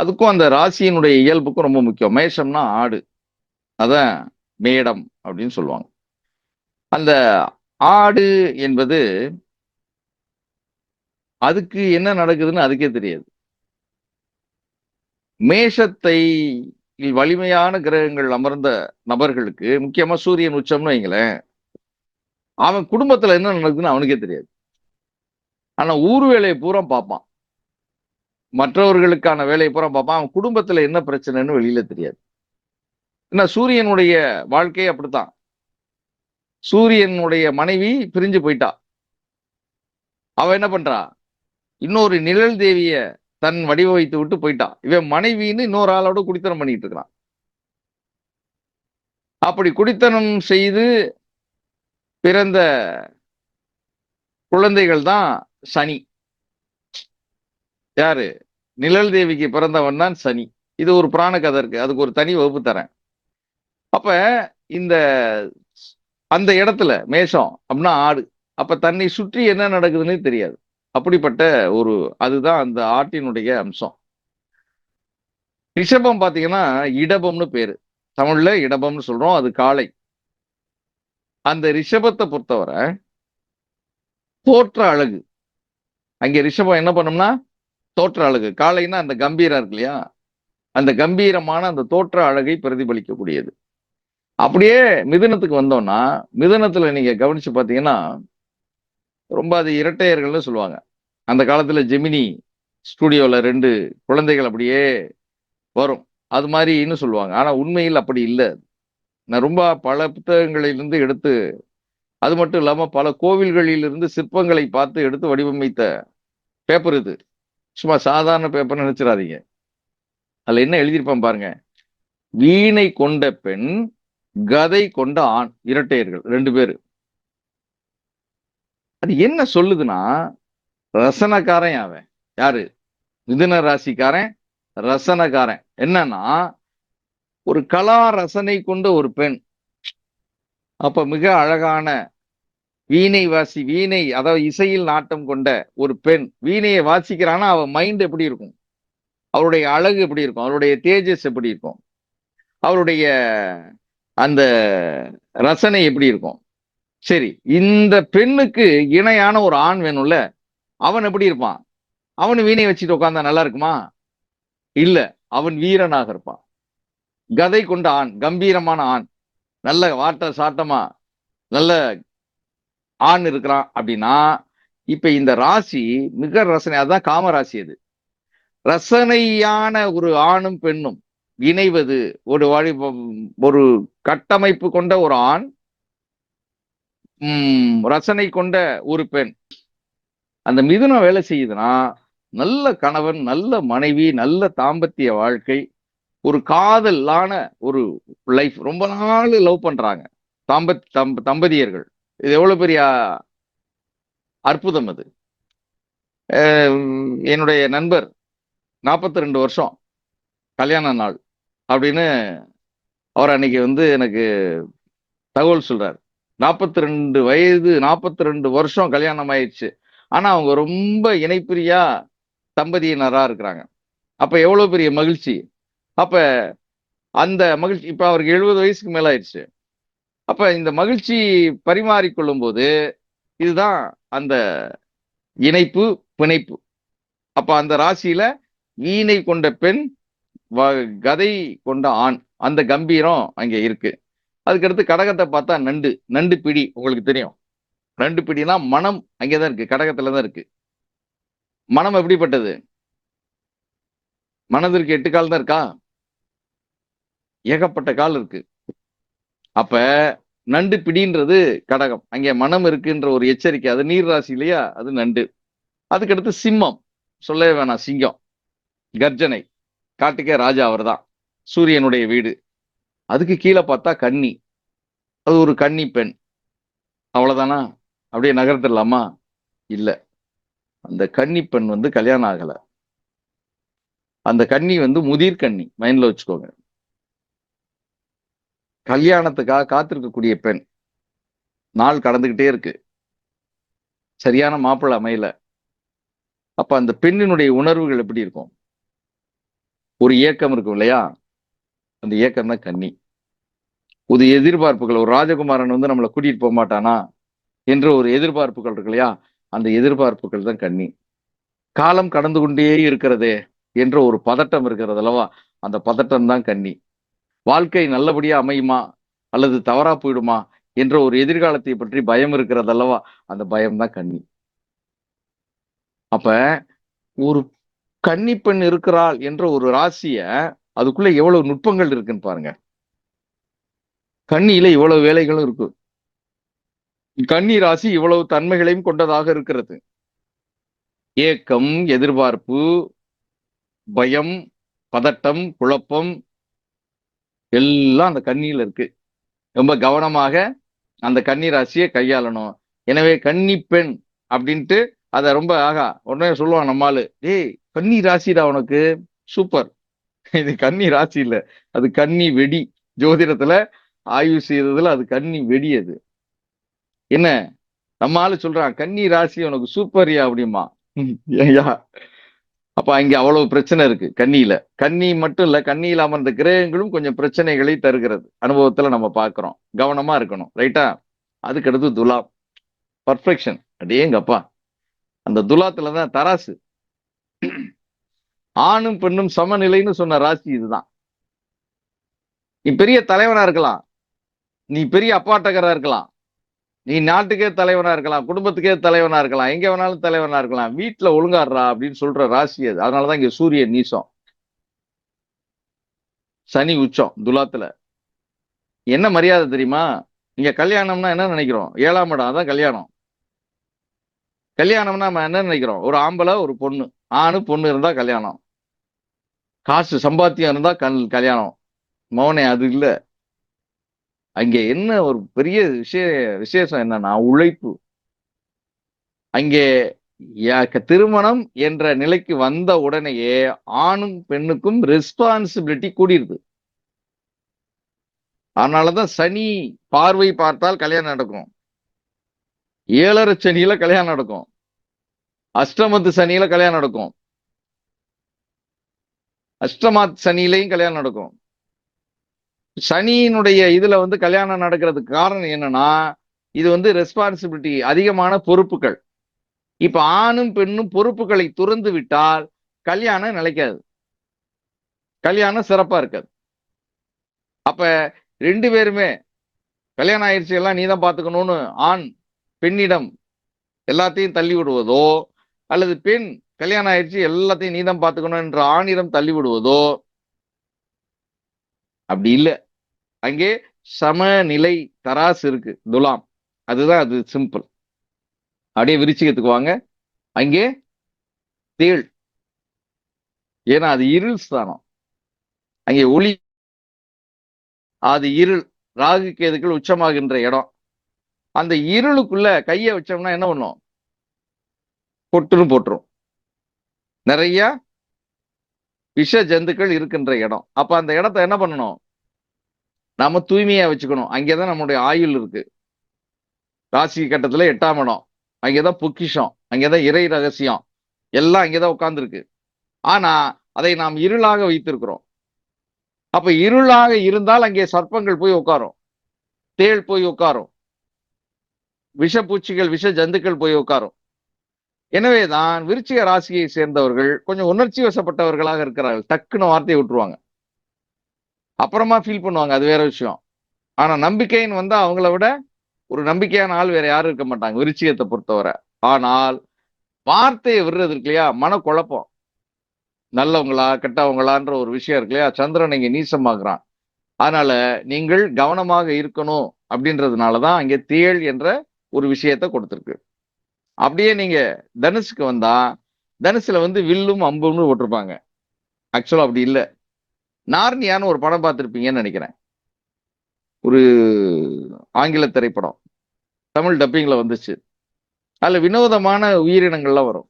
அதுக்கும் அந்த ராசியினுடைய இயல்புக்கும் ரொம்ப முக்கியம். மேஷம்னா ஆடு, அதான் மேடம் அப்படின்னு சொல்லுவாங்க. அந்த ஆடு என்பது அதுக்கு என்ன நடக்குதுன்னு அதுக்கே தெரியாது. மேஷத்தை வலிமையான கிரகங்கள் அமர்ந்த நபர்களுக்கு, முக்கியமா சூரியன் உச்சம்னு வைங்களேன், அவன் குடும்பத்துல என்ன நடக்குதுன்னு அவனுக்கே தெரியாது. ஆனா ஊர் வேலையை பூரா பார்ப்பான், மற்றவர்களுக்கான வேலையை பூரா பார்ப்பான். அவன் குடும்பத்துல என்ன பிரச்சனைன்னு வெளியில தெரியாது. ஏன்னா சூரியனுடைய வாழ்க்கை அப்படித்தான். சூரியனுடைய மனைவி பிரிஞ்சு போயிட்டா, அவ என்ன பண்றா, இன்னொரு நிழல் தேவிய தன் வடிவமைத்து விட்டு போயிட்டான். இவன் மனைவின்னு இன்னொரு ஆளோட குடித்தனம் பண்ணிட்டு இருக்கிறான். அப்படி குடித்தனம் செய்து பிறந்த குழந்தைகள் தான் சனி. யாரு? நிழல் தேவிக்கு பிறந்தவன் தான் சனி. இது ஒரு புராண கதை இருக்கு, அதுக்கு ஒரு தனி வகுப்பு தரேன். அப்ப இந்த அந்த இடத்துல மேஷம் அப்படின்னா ஆடு, அப்ப தன்னை சுற்றி என்ன நடக்குதுன்னு தெரியாது. அப்படிப்பட்ட ஒரு அதுதான் அந்த ஆட்டினுடைய அம்சம். ரிஷபம் பாத்தீங்கன்னா இடபம்னு பேரு, தமிழ்ல இடபம்னு சொல்றோம், அது காளை. அந்த ரிஷபத்தை பொறுத்தவரை தோற்ற அழகு. அங்கே ரிஷபம் என்ன பண்ணும்னா தோற்ற அழகு. காளைன்னா அந்த கம்பீரம் இருக்கு இல்லையா, அந்த கம்பீரமான அந்த தோற்ற அழகை பிரதிபலிக்கக்கூடியது. அப்படியே மிதுனத்துக்கு வந்தோம்னா, மிதுனத்துல நீங்க கவனிச்சு பாத்தீங்கன்னா ரொம்ப அது இரட்டையர்கள்னு சொல்லுவாங்க. அந்த காலத்துல ஜெமினி ஸ்டுடியோல 2 குழந்தைகள் அப்படியே வரும், அது மாதிரின்னு சொல்லுவாங்க. ஆனா உண்மையில் அப்படி இல்லை. நான் ரொம்ப பல புத்தகங்களிலிருந்து எடுத்து, அது மட்டும் இல்லாம பல கோவில்களிலிருந்து சிற்பங்களை பார்த்து எடுத்து வடிவமைத்த பேப்பர் இது. சும்மா சாதாரண பேப்பர் நினைச்சிடாதீங்க. அதுல என்ன எழுதியிருப்பான் பாருங்க, வீணை கொண்ட பெண், கதை கொண்ட ஆண், இரட்டையர்கள் 2 பேரு. அது என்ன சொல்லுதுன்னா, ரசனக்காரன் அவன். யாரு? மிதுன ராசிக்காரன், ரசனக்காரன். என்னன்னா ஒரு கலா ரசனை கொண்ட ஒரு பெண். அப்ப மிக அழகான வீணை, அதாவது இசையில் நாட்டம் கொண்ட ஒரு பெண் வீணையை வாசிக்கிறான்னா அவ மைண்ட் எப்படி இருக்கும், அவருடைய அழகு எப்படி இருக்கும், அவருடைய தேஜஸ் எப்படி இருக்கும், அவருடைய அந்த ரசனை எப்படி இருக்கும். சரி, இந்த பெண்ணுக்கு இணையான ஒரு ஆண் வேணும்ல, அவன் எப்படி இருப்பான்? அவன் வீணை வச்சுட்டு உட்கார்ந்தா நல்லா இருக்குமா? இல்ல, அவன் வீரனாக இருப்பான். கதை கொண்ட ஆண், கம்பீரமான ஆண், நல்ல வாட்ட சாட்டமா நல்ல ஆண் இருக்கிறான் அப்படின்னா, இப்ப இந்த ராசி மிக ரசனை, அதுதான் காம ராசி. அது ரசனையான ஒரு ஆணும் பெண்ணும் இணைவது, ஒரு வழி, ஒரு கட்டமைப்பு கொண்ட ஒரு ஆண், ரசனை கொண்ட ஒரு பெண். அந்த மிதுனம் வேலை செய்யுதுன்னா நல்ல கணவன், நல்ல மனைவி, நல்ல தாம்பத்திய வாழ்க்கை, ஒரு காதலான ஒரு லைஃப், ரொம்ப நாள் லவ் பண்றாங்க தம்பதியர்கள். இது எவ்வளவு பெரிய அற்புதம் அது. என்னுடைய நண்பர் 42 வருஷம் கல்யாண நாள் அப்படின்னு அவர் அன்னைக்கு எனக்கு தகவல் சொல்றாரு. 42 வயது, 42 வருஷம் கல்யாணம் ஆயிடுச்சு. ஆனா அவங்க ரொம்ப இணைப்பிரியா தம்பதியினரா இருக்கிறாங்க. அப்ப எவ்வளவு பெரிய மகிழ்ச்சி. அப்ப அந்த மகிழ்ச்சி, இப்ப அவருக்கு 70 வயசுக்கு மேல ஆயிடுச்சு. அப்ப இந்த மகிழ்ச்சி பரிமாறிக்கொள்ளும் போது இதுதான் அந்த இணைப்பு, பிணைப்பு. அப்ப அந்த ராசியில வீணை கொண்ட பெண், கதை கொண்ட ஆண், அந்த கம்பீரம் அங்க இருக்கு. அதுக்கடுத்து கடகத்தை பார்த்தா நண்டு, நண்டு பிடி உங்களுக்கு தெரியும். நண்டு பிடினா மனம் அங்கேதான் இருக்கு, கடகத்துல தான் இருக்கு. மனம் எப்படிப்பட்டது? மனதிற்கு 8 கால் தான் இருக்கா? ஏகப்பட்ட கால் இருக்கு. அப்ப நண்டு பிடின்றது கடகம், அங்கே மனம் இருக்குன்ற ஒரு எச்சரிக்கை. அது நீர் ராசி இல்லையா, அது நண்டு. அதுக்கடுத்து சிம்மம், சொல்லவே வேணாம், சிங்கம், கர்ஜனை, காட்டுக்கே ராஜா அவர் தான், சூரியனுடைய வீடு. அதுக்கு கீழே பார்த்தா கன்னி, அது ஒரு கன்னி பெண். அவ்வளவுதானா? அப்படியே நகர்த்திடலாமா? இல்ல, அந்த கன்னி பெண் கல்யாணம் ஆகல. அந்த கன்னி முதிர் கன்னி, மைண்ட்ல வச்சுக்கோங்க. கல்யாணத்துக்காக காத்திருக்கக்கூடிய பெண். நாள் கடந்துகிட்டே இருக்கு, சரியான மாப்பிள்ளை அமையல. அப்ப அந்த பெண்ணினுடைய உணர்வுகள் எப்படி இருக்கும்? ஒரு ஏக்கம் இருக்கும் இல்லையா, அந்த ஏக்கம் தான் கன்னி. ஒரு எதிர்பார்ப்புகள், ஒரு ராஜகுமாரன் வந்து நம்மளை கூட்டிட்டு போக மாட்டானா என்ற ஒரு எதிர்பார்ப்புகள் இருக்கு இல்லையா, அந்த எதிர்பார்ப்புகள் தான் கன்னி. காலம் கடந்து கொண்டே இருக்கிறதே என்ற ஒரு பதட்டம் இருக்கிறது அல்லவா, அந்த பதட்டம் தான் கன்னி. வாழ்க்கை நல்லபடியா அமையுமா அல்லது தவறா போயிடுமா என்ற ஒரு எதிர்காலத்தை பற்றி பயம் இருக்கிறது அல்லவா, அந்த பயம் தான் கன்னி. அப்ப ஒரு கன்னி பெண் இருக்கிறாள் என்ற ஒரு ராசிய, அதுக்குள்ள எவ்வளவு நுட்பங்கள் இருக்குன்னு பாருங்க. கன்னியில இவ்வளவு வேலைகளும் இருக்கு. கன்னி ராசி இவ்வளவு தன்மைகளையும் கொண்டதாக இருக்கிறது. ஏக்கம், எதிர்பார்ப்பு, பயம், பதட்டம், குழப்பம் எல்லாம் அந்த கன்னியில இருக்கு. ரொம்ப கவனமாக அந்த கன்னி ராசியை கையாளணும். எனவே கன்னி பெண் அப்படின்ட்டு அத ரொம்ப உடனே சொல்லுவான் நம்மாளு, ஏய் கன்னி ராசிடா உனக்கு, சூப்பர். இது கன்னி ராசி இல்ல, அது கன்னி வெடி. ஜோதிடத்துல ஆய்வு செய்ததுல அது கன்னி வெடி. அது என்ன, நம்ம ஆளு சொல்றான் கன்னி ராசி உனக்கு சூப்பர்யா அப்படிமா. ஏய்யா, அப்ப அங்க அவ்வளவு பிரச்சனை இருக்கு கன்னியில. கன்னி மட்டும் இல்ல, கன்னியில அமர்ந்த கிரகங்களும் கொஞ்சம் பிரச்சனைகளை தருகிறது. அனுபவத்துல நம்ம பார்க்கிறோம். கவனமா இருக்கணும், ரைட்டா. அதுக்கடுத்து துலாம், பர்ஃபெக்ஷன். அடேங்கப்பா, அந்த துலாத்துலதான் தராசு. ஆணும் பெண்ணும் சமநிலைன்னு சொன்ன ராசி இதுதான். நீ பெரிய தலைவனா இருக்கலாம், நீ பெரிய அப்பாட்டகரா இருக்கலாம், நீ நாட்டுக்கே தலைவனா இருக்கலாம், குடும்பத்துக்கே தலைவனா இருக்கலாம், எங்க வேணாலும் தலைவனா இருக்கலாம், வீட்டுல ஒழுங்காடுறா அப்படின்னு சொல்ற ராசி அது. அதனாலதான் இங்க சூரியன் நீசம், சனி உச்சம் துலாத்துல. என்ன மரியாதை தெரியுமா? நீங்க கல்யாணம்னா என்ன நினைக்கிறோம்? 7ஆம் இடம், அதான் கல்யாணம். கல்யாணம்னா நம்ம என்ன நினைக்கிறோம்? ஒரு ஆம்பளை ஒரு பொண்ணு, ஆணு பொண்ணு இருந்தா கல்யாணம். காசு சம்பாத்தியம் இருந்தா கல்யாணம். மௌனே, அது இல்ல. அங்க என்ன ஒரு பெரிய விசேஷம் என்னன்னா உழைப்பு. அங்கே திருமணம் என்ற நிலைக்கு வந்த உடனேயே ஆணும் பெண்ணுக்கும் ரெஸ்பான்சிபிலிட்டி கூடிருது. அதனாலதான் சனி பார்வை பார்த்தால் கல்யாணம் நடக்கும், 7.5 சனியில கல்யாணம் நடக்கும், அஷ்டமத்து சனியில கல்யாணம் நடக்கும், அஷ்டமாத் சனியிலையும் கல்யாணம் நடக்கும். சனியினுடைய இதுல வந்து கல்யாணம் நடக்கிறதுக்கு காரணம் என்னன்னா, இது வந்து ரெஸ்பான்சிபிலிட்டி, அதிகமான பொறுப்புகள். இப்ப ஆணும் பெண்ணும் பொறுப்புகளை துறந்து விட்டால் கல்யாணம் நிலைக்காது, கல்யாணம் சிறப்பா இருக்காது. அப்ப 2 பேருமே கல்யாணம் ஆயிடுச்சு எல்லாம் நீதான் பாத்துக்கணும்னு ஆண் பெண்ணிடம் எல்லாத்தையும் தள்ளி விடுவதோ, அல்லது பெண் கல்யாணம் ஆயிடுச்சு எல்லாத்தையும் நீதான் பாத்துக்கணும் என்ற ஆணிடம் தள்ளி விடுவதோ அப்படி இல்லை. அங்கே சமநிலை தராசு இருக்கு துலாம். அதுதான் அது, சிம்பிள். அப்படியே விருச்சிகத்துக்கு வாங்க. அங்கே தேள், ஏன்னா அது இருள் ஸ்தானம். அங்கே ஒளி, அது இருள். ராகு கேதுக்கள் உச்சமாகின்ற இடம். அந்த இருளுக்குள்ள கையை வச்சோம்னா என்ன பண்ணும்? பொட்டுன்னு போட்டுரும். நிறைய விஷ ஜந்துக்கள் இருக்கின்ற இடம். அப்ப அந்த இடத்த என்ன பண்ணணும்? நாம தூய்மையா வச்சுக்கணும். அங்கேதான் நம்முடைய ஆயுள் இருக்கு. ராசி கட்டத்துல 8ஆம் இடம், அங்கேதான் பொக்கிஷம், அங்கேதான் இறை ரகசியம், எல்லாம் அங்கேதான் உட்கார்ந்து இருக்கு. ஆனா அதை நாம் இருளாக வைத்திருக்கிறோம். அப்ப இருளாக இருந்தால் அங்கே சர்ப்பங்கள் போய் உட்காரும், தேள் போய் உட்காரும், விஷப்பூச்சிகள் விஷ ஜந்துக்கள் போய் உட்காரும். எனவேதான் விருச்சிக ராசியை சேர்ந்தவர்கள் கொஞ்சம் உணர்ச்சி வசப்பட்டவர்களாக இருக்கிறார்கள். டக்குன்னு வார்த்தையை விட்டுருவாங்க, அப்புறமா ஃபீல் பண்ணுவாங்க, அது வேற விஷயம். ஆனா நம்பிக்கைன்னு வந்தா அவங்கள விட ஒரு நம்பிக்கையான ஆள் வேற யாரும் இருக்க மாட்டாங்க விருச்சிகத்தை பொறுத்தவரை. ஆனால் வார்த்தையை விடுறது இருக்கு இல்லையா, மனக்குழப்பம். நல்லவங்களா கெட்டவங்களான்ற ஒரு விஷயம் இருக்கு இல்லையா, சந்திரன் இங்க நீசமாகறான். அதனால நீங்கள் கவனமாக இருக்கணும் அப்படின்றதுனாலதான் அங்கே தேள் என்ற ஒரு விஷயத்த கொடுத்திருக்கு. அப்படியே நீங்க தனுசுக்கு வந்தா, தனுசுல வந்து வில்லும் அம்புன்னு போட்டிருப்பாங்க. ஆக்சுவலா அப்படி இல்லை. நார்னியான்னு ஒரு படம் பார்த்திருப்பீங்கன்னு நினைக்கிறேன், ஒரு ஆங்கில திரைப்படம், தமிழ் டப்பிங்ல வந்துச்சு. அதுல வினோதமான உயிரினங்கள்லாம் வரும்.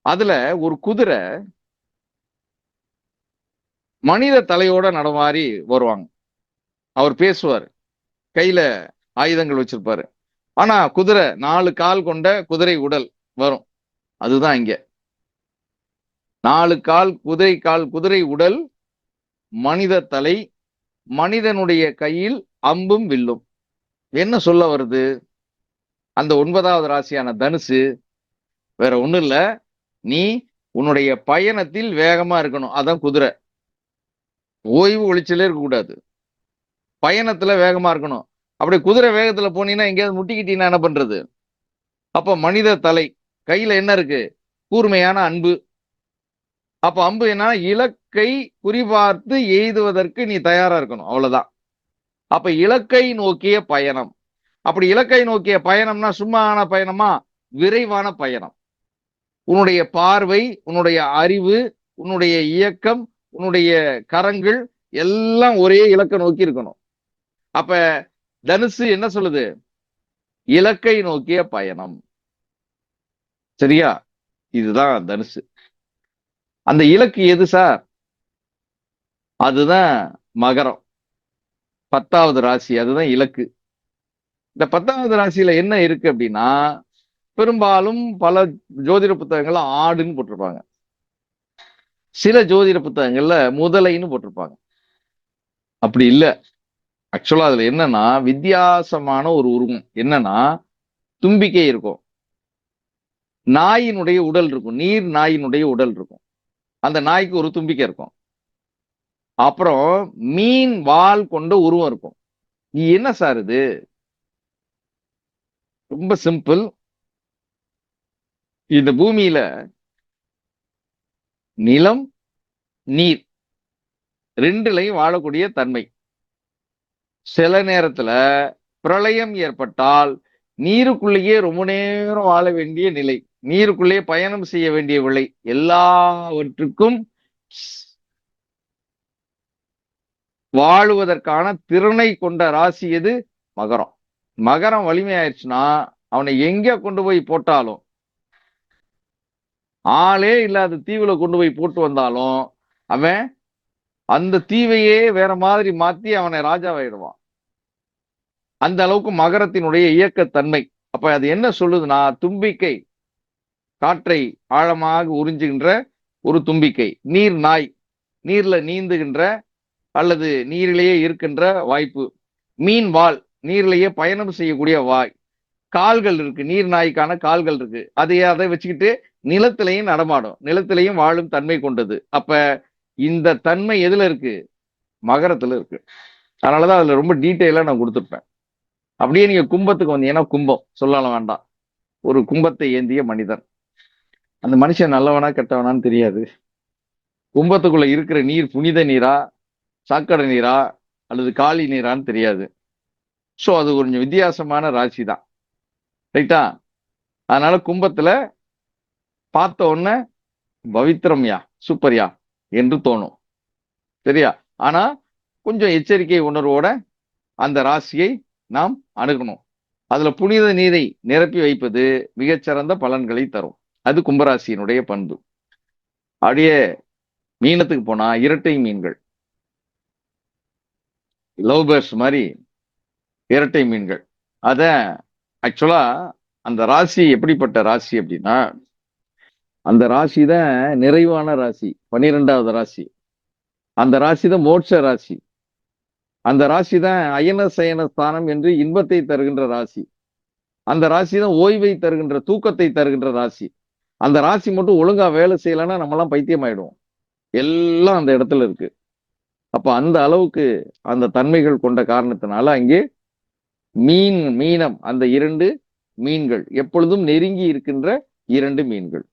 அதுல ஒரு குதிரை மனித தலையோட நடமாறி வருவாங்க. அவர் பேசுவார், கையில ஆயுதங்கள் வச்சிருப்பாரு. ஆனா குதிரை 4 கால் கொண்ட குதிரை உடல் வரும். அதுதான் இங்க 4 கால், குதிரை உடல், மனித தலை, மனிதனுடைய கையில் அம்பும் வில்லும். என்ன சொல்ல வருது? அந்த 9வது ராசியான தனுசு வேற ஒண்ணும் இல்ல. நீ உன்னுடைய பயணத்தில் வேகமா இருக்கணும். அதான் குதிரை. ஓய்வு ஒளிச்சலே இருக்கக்கூடாது. பயணத்துல வேகமா இருக்கணும். அப்படி குதிரை வேகத்துல போனீங்கன்னா எங்கேயாவது முட்டிக்கிட்டீங்கன்னா என்ன பண்றது? அப்ப மனித தலை, கையில என்ன இருக்கு? கூர்மையான அன்பு. அப்ப அம்பு என்ன? இலக்கை குறிபார்த்து எய்துவதற்கு நீ தயாரா இருக்கணும். அவ்வளவுதான். அப்ப இலக்கை நோக்கிய பயணம். அப்படி இலக்கை நோக்கிய பயணம்னா சும்மான பயணமா? விரைவான பயணம். உன்னுடைய பார்வை, உன்னுடைய அறிவு, உன்னுடைய இயக்கம், உன்னுடைய கரங்கள் எல்லாம் ஒரே இலக்கை நோக்கி இருக்கணும். அப்ப தனுசு என்ன சொல்லுது? இலக்கை நோக்கிய பயணம். சரியா? இதுதான் தனுசு. அந்த இலக்கு எது சார்? அதுதான் மகரம். 10வது ராசி. அதுதான் இலக்கு. இந்த 10வது ராசியில என்ன இருக்கு அப்படின்னா, பெரும்பாலும் பல ஜோதிட புத்தகங்கள்ல ஆடுன்னு போட்டிருப்பாங்க. சில ஜோதிட புத்தகங்கள்ல முதலைன்னு போட்டிருப்பாங்க. அப்படி இல்ல. ஆக்சுவலா அதுல என்னன்னா வித்தியாசமான ஒரு உருவம். என்னன்னா தும்பிக்கை இருக்கும், நாயினுடைய உடல் இருக்கும், நீர் நாயினுடைய உடல் இருக்கும். அந்த நாய்க்கு ஒரு தும்பிக்கை இருக்கும். அப்புறம் மீன் வால் கொண்ட உருவம் இருக்கும். நீ என்ன சார் இது? ரொம்ப சிம்பிள். இந்த பூமியில நிலம், நீர் ரெண்டுலையும் வாழக்கூடிய தன்மை. சில நேரத்துல பிரளயம் ஏற்பட்டால் நீருக்குள்ளேயே ரொம்ப நேரம் வாழ வேண்டிய நிலை, நீருக்குள்ளேயே பயணம் செய்ய வேண்டிய விலை, எல்லாவற்றுக்கும் வாழுவதற்கான திறனை கொண்ட ராசி எது? மகரம். மகரம் வலிமையாயிருச்சுன்னா அவனை எங்க கொண்டு போய் போட்டாலும், ஆளே இல்லாத தீவுல கொண்டு போய் போட்டு வந்தாலும் அவன் அந்த தீவையே வேற மாதிரி மாத்தி அவனை ராஜாவாயிடுவான். அந்த அளவுக்கு மகரத்தினுடைய இயக்கத்தன்மை. அப்ப அது என்ன சொல்லுதுன்னா, தும்பிக்கை, காற்றை ஆழமாக உறிஞ்சுகின்ற ஒரு தும்பிக்கை. நீர் நாய், நீர்ல நீந்துகின்ற அல்லது நீரிலேயே இருக்கின்ற வாய்ப்பு. மீன் வால், நீர்லேயே பயணம் செய்யக்கூடிய வாய். கால்கள் இருக்கு, நீர் நாய்க்கான கால்கள் இருக்கு. அதை வச்சுக்கிட்டு நிலத்திலையும் நடமாடும், நிலத்திலையும் வாழும் தன்மை கொண்டது. அப்ப இந்த தன்மை எதுல இருக்கு? மகரத்துல இருக்கு. அதனாலதான் அதுல ரொம்ப டீட்டெயிலா நான் கொடுத்துருப்பேன். அப்படியே நீங்க கும்பத்துக்கு வந்தீங்கன்னா, கும்பம் சொல்லலாம் வேண்டாம். ஒரு கும்பத்தை ஏந்திய மனிதன். அந்த மனுஷன் நல்லவனா கெட்டவனான்னு தெரியாது. கும்பத்துக்குள்ள இருக்கிற நீர் புனித நீரா, சாக்கடை நீரா, அல்லது காளி நீரான்னு தெரியாது. ஸோ அது கொஞ்சம் வித்தியாசமான ராசி தான். ரைட்டா? அதனால கும்பத்துல பார்த்த உடனே பவித்திரம்யா, சூப்பர்யா என்று தோணும். சரியா? ஆனா கொஞ்சம் எச்சரிக்கை உணர்வோட அந்த ராசியை நாம் அணுகணும். அதுல புனித நீரை நிரப்பி வைப்பது மிகச்சிறந்த பலன்களை தரும். அது கும்பராசியினுடைய பண்பு. அப்படியே மீனத்துக்கு போனா இரட்டை மீன்கள், லவ் பேர்ட்ஸ் மாதிரி இரட்டை மீன்கள். அத ஆக்சுவலா அந்த ராசி எப்படிப்பட்ட ராசி அப்படின்னா, அந்த ராசி தான் நிறைவான ராசி, 12வது ராசி. அந்த ராசி தான் மோட்ச ராசி. அந்த ராசி தான் அயன சயன ஸ்தானம் என்று இன்பத்தை தருகின்ற ராசி. அந்த ராசி தான் ஓய்வை தருகின்ற, தூக்கத்தை தருகின்ற ராசி. அந்த ராசி மட்டும் ஒழுங்கா வேலை செய்யலைன்னா நம்மலாம் பைத்தியம் ஆயிடுவோம். எல்லாம் அந்த இடத்துல இருக்கு. அப்ப அந்த அளவுக்கு அந்த தன்மைகள் கொண்ட காரணத்தினால அங்கே மீனம், அந்த 2 மீன்கள் எப்பொழுதும் நெருங்கி இருக்கின்ற 2 மீன்கள்.